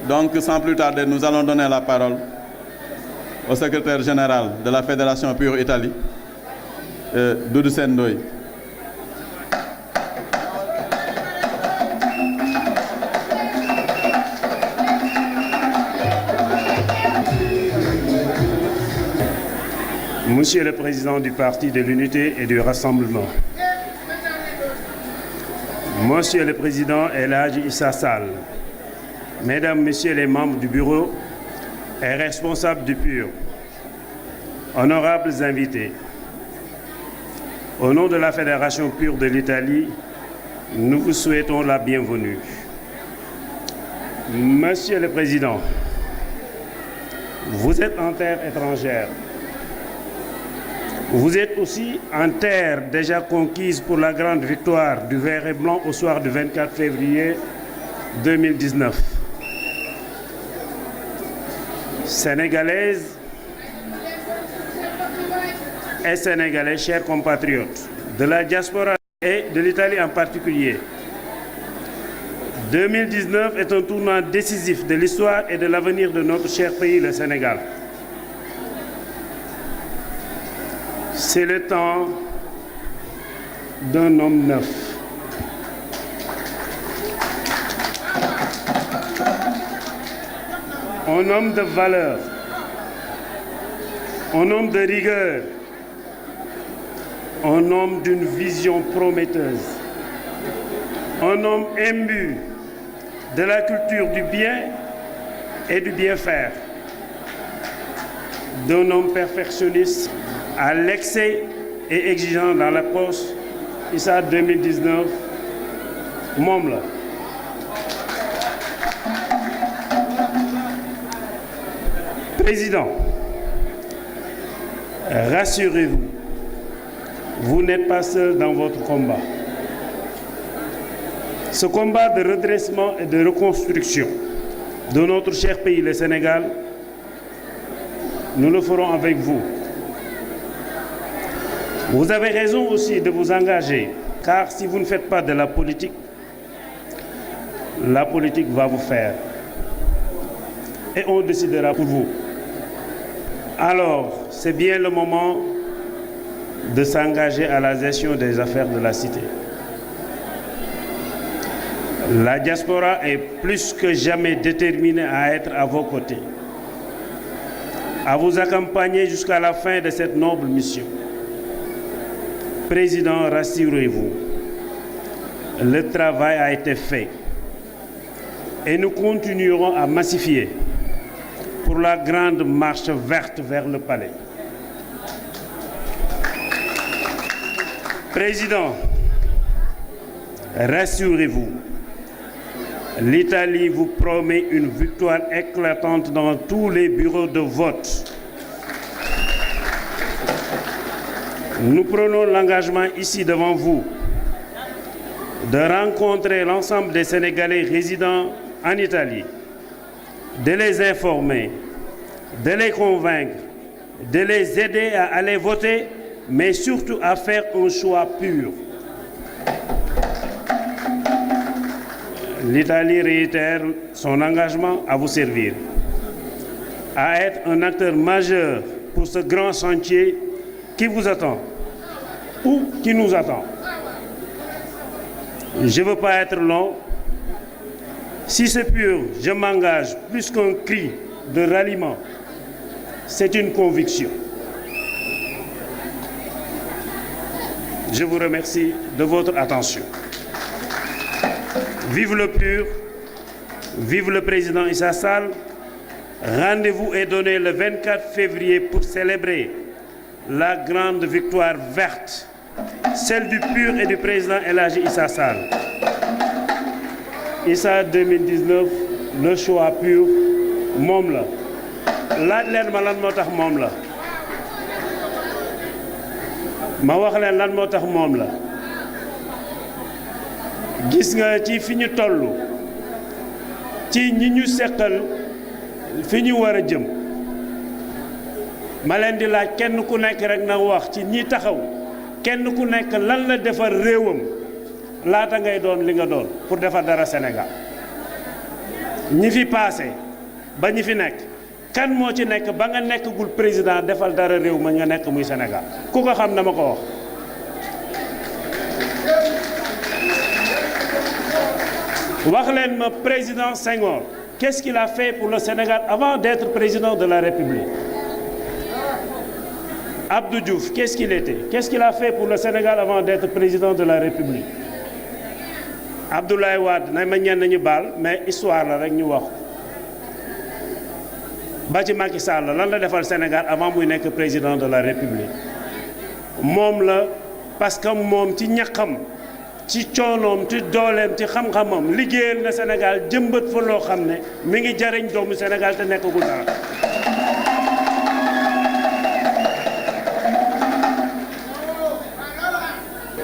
Donc, sans plus tarder, nous allons donner la parole au secrétaire général de la Fédération Pure Italie, Doudou Sendoy. Monsieur le Président du Parti de l'Unité et du Rassemblement, Monsieur le Président El Hadji Issa Sall, Mesdames, Messieurs les membres du Bureau et responsables du PUR, honorables invités, au nom de la Fédération Pure de l'Italie, nous vous souhaitons la bienvenue. Monsieur le Président, vous êtes en terre étrangère. Vous êtes aussi en terre déjà conquise pour la grande victoire du vert et blanc au soir du 24 février 2019. Sénégalaises et Sénégalais, chers compatriotes, de la diaspora et de l'Italie en particulier, 2019 est un tournant décisif de l'histoire et de l'avenir de notre cher pays, le Sénégal. C'est le temps d'un homme neuf. Un homme de valeur, un homme de rigueur, un homme d'une vision prometteuse, un homme imbu de la culture du bien et du bien faire, d'un homme perfectionniste à l'excès et exigeant dans l'approche. Issa 2019 moom la. Président, rassurez-vous, vous n'êtes pas seul dans votre combat. Ce combat de redressement et de reconstruction de notre cher pays, le Sénégal, nous le ferons avec vous. Vous avez raison aussi de vous engager, car si vous ne faites pas de la politique va vous faire. Et on décidera pour vous. Alors, c'est bien le moment de s'engager à la gestion des affaires de la cité. La diaspora est plus que jamais déterminée à être à vos côtés, à vous accompagner jusqu'à la fin de cette noble mission. Président, rassurez-vous, le travail a été fait et nous continuerons à massifier pour la grande marche verte vers le palais. Président, rassurez-vous, l'Italie vous promet une victoire éclatante dans tous les bureaux de vote. Nous prenons l'engagement ici devant vous de rencontrer l'ensemble des Sénégalais résidant en Italie, de les informer, de les convaincre, de les aider à aller voter, mais surtout à faire un choix pur. L'Italie réitère son engagement à vous servir, à être un acteur majeur pour ce grand chantier qui vous attend ou qui nous attend. Je ne veux pas être long. Si c'est pur, je m'engage plus qu'un cri de ralliement. C'est une conviction. Je vous remercie de votre attention. Vive le PUR, vive le président Issa Sall. Rendez-vous est donné le 24 février pour célébrer la grande victoire verte, celle du PUR et du président El Hadji Issa Sall. Issa 2019, le choix PUR, moom la. laaj leen ma lan moo tax moom la. ma wax leen lan moo tax moom la. gis nga ci fi ñu toll ci ñi ñu seqal fi ñu war a jëm ma leen di laaj kenn ku nekk rek na wax ci ñi taxaw kenn ku nekk lan la defar réewam laata ngay doon li nga doon pour defar dara Sénégal ñi fi passé ba ñi fi nekk kan moo ci nekk ba nga nekkagul président defal dara réew ma nga nekk muy Sénégal ku ko xam dama ko wax. wax leen ma président Senghor qu'est-ce qu'il a fait pour le Sénégal avant d'être président de la République? Abdou Diouf qu'est-ce qu'il était? Qu'est-ce qu'il a fait pour le Sénégal avant d'être président de la République? Abdoulaye Wade na ma ñenn ñu baal mais histoire la rek ñu wax ba ci Macky Sall lan la defal Sénégal avant muy nekk président de la République? moom la parce que moom ci ñaqam ci coonoom ci dooleem ci xam-xamam liggéeyal na Sénégal jëmbat fa loo xam ne mi ngi jariñ doomu Sénégal te nekkagul dara.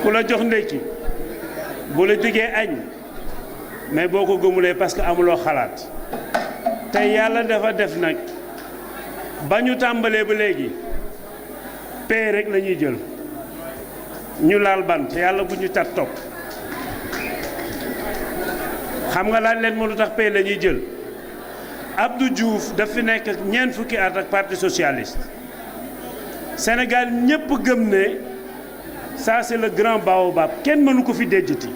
ku la jox ndékki bu la diggee añ mais boo ko gëmulee parce que amuloo xalaat te yàlla dafa def nag ba ñu tàmbalee ba léegi paix rek la ñuy jël ñu laal bant yàlla bu ñu tat topp xam nga laaj leen moo lu tax paix la ñuy jël Abdou Diouf daf fi nekk ñeent fukki at ak parti socialiste Sénégal ñépp gëm ne ça c'est le grand baobab kenn mënu ko fi déjjati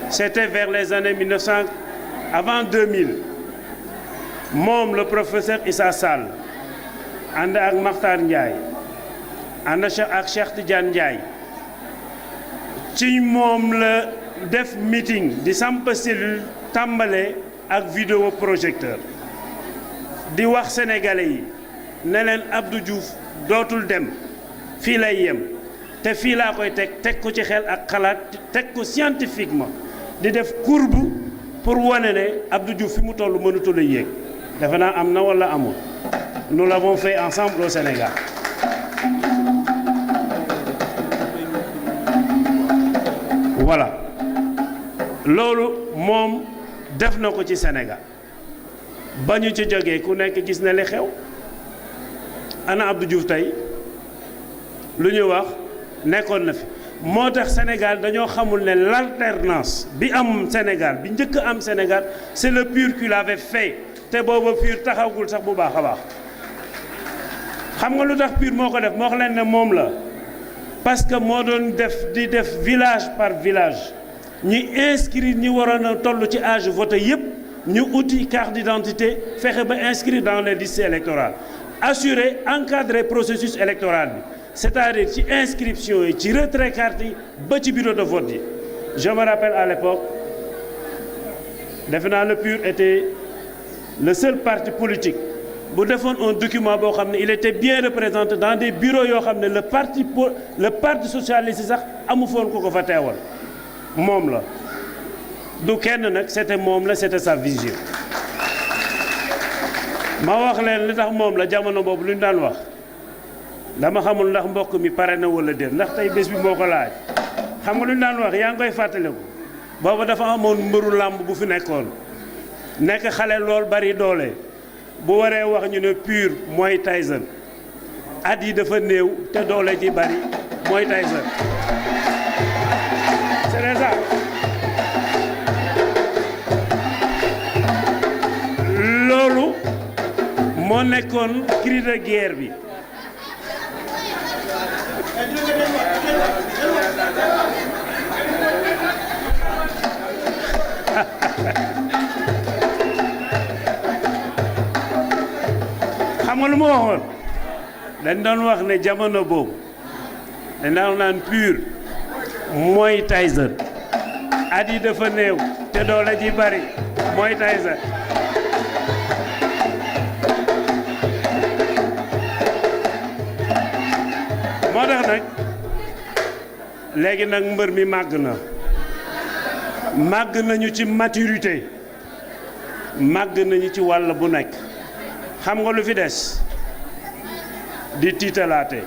c'était vers les années 1900 avant 2000 moom le professeur Issa Sall ànd ak Makhtar Ndiaye ànd ak Cheikh Tidiane Ndiaye ci moom la def meeting di samp cellule tàmbale ak vidéo projecteur di wax sénégalais yi ne leen Abdou Diouf dootul dem fii lay yem te fii laa koy teg ko ci xel ak xalaat teg ko scientifiquement di def courbe pour wane ne Abdou Diouf fi mu toll mënutul a yéeg defe naa am na wala amul nous l'avons fait ensemble au Sénégal. voilà loolu moom def na ko ci Sénégal ba ñu ci jógee ku nekk gis na li xew ana Abdou Diouf tey lu ñu wax nekkoon na fi moo tax Sénégal dañoo xamul ne l'alternance bi am Sénégal bi njëkk am Sénégal c'est le PUR qui l'avait fait te booba PUR taxawul sax bu baax a baax xam nga lu tax PUR moo ko def moo wax leen ne moom la parce que moo doon di def village par village ñi inscrire ñi waroon a toll ci âge voté yépp ñu uti carte d'identité fexe ba inscrire dans les listes électorales assurer encadrer processus électoral bi c'est-à-dire ci inscription yi ci retrait carte yi ba ci bureau de vote yi je me rappelle à l'époque defe naa le PUR était le seul parti politique bu defoon un document boo xam ne il était bien représenté dans des bureaux yoo xam ne le parti socialiste sax amu foon ko fa teewal moom la du kenn nag c'était moom la c'était sa vision ma wax leen li tax moom la jamono boobu lu ñu daan wax dama xamul ndax mbokk mi pare na wala déet ndax tey bés bi moo ko laaj xam nga lu ñu daan wax yaa ngi koy fàttaliku boobu dafa amoon mbëru làmb bu fi nekkoon nekk xale lool bari doole bu waree wax ñu ne PUR mooy Tyson at yi dafa néew te doole ji bari mooy Tyson c'est ça loolu moo nekkoon cri de guerre bi xam nga lu ma waxoon dañ doon wax ne jamono boobu dañ daan naan PUR mooy Tyson at yi dafa néew te doole ji bari mooy Tyson moo tax nag léegi nag mbër mi màgg nañu ci maturité màgg nañu ci wàll bu nekk xam nga lu fi des di tiitalaate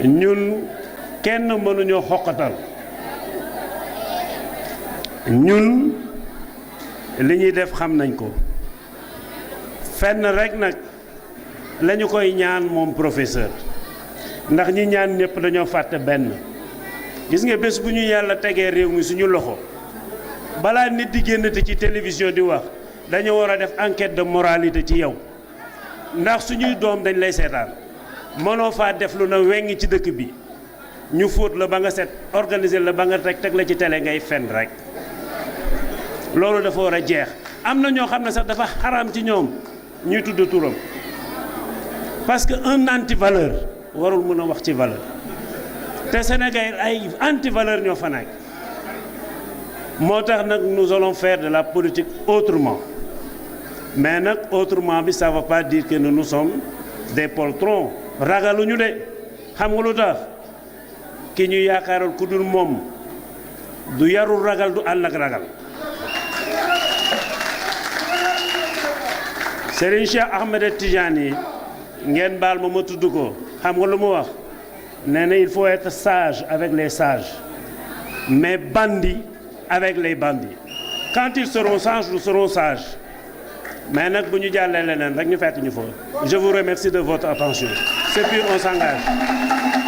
ñun kenn mënuñoo xoqatal ñun li ñuy def xam nañ ko fenn rek nag lañu koy ñaan moom professeur ndax ñi ñaan ñëpp dañoo fàtte benn gis nga bés bu ñu yàlla tegee réew mi suñu loxo balaa nit di génnati ci télévision di wax dañu war a def enquête de moralité ci yow ndax suñuy doom dañ lay seetaan mënoo faa def lu na wengi ci dëkk bi ñu fóot la ba nga set organiser la ba nga teg la ci télé ngay fen rek loolu dafa war a jeex. am na ñoo xam ne sax dafa xaraam ci ñoom ñuy tudd turam parce que un anti valeur warul mën a wax ci valeur te Sénégal ay anti valeur ñoo fa nekk moo tax nag nous allons faire de la politique autrement mais nag autrement bi ça ne veut pas dire que nous sommes des poltrons ragaluñu de xam nga lu tax ki ñu yaakaaroon ku dul moom du yarul ragal du ànd ak ragal. Serigne Cheikh Ahmed Tidiane ngeen baal ma tudd ko xam nga lu mu wax nee na il faut être sage avec les sages mais bandit avec les bandits quand ils seront sages nous serons sages mais nag bu ñu jàllee leneen rek ñu fekk ñu fa. Je vous remercie de votre attention. C'est puis on s'engage.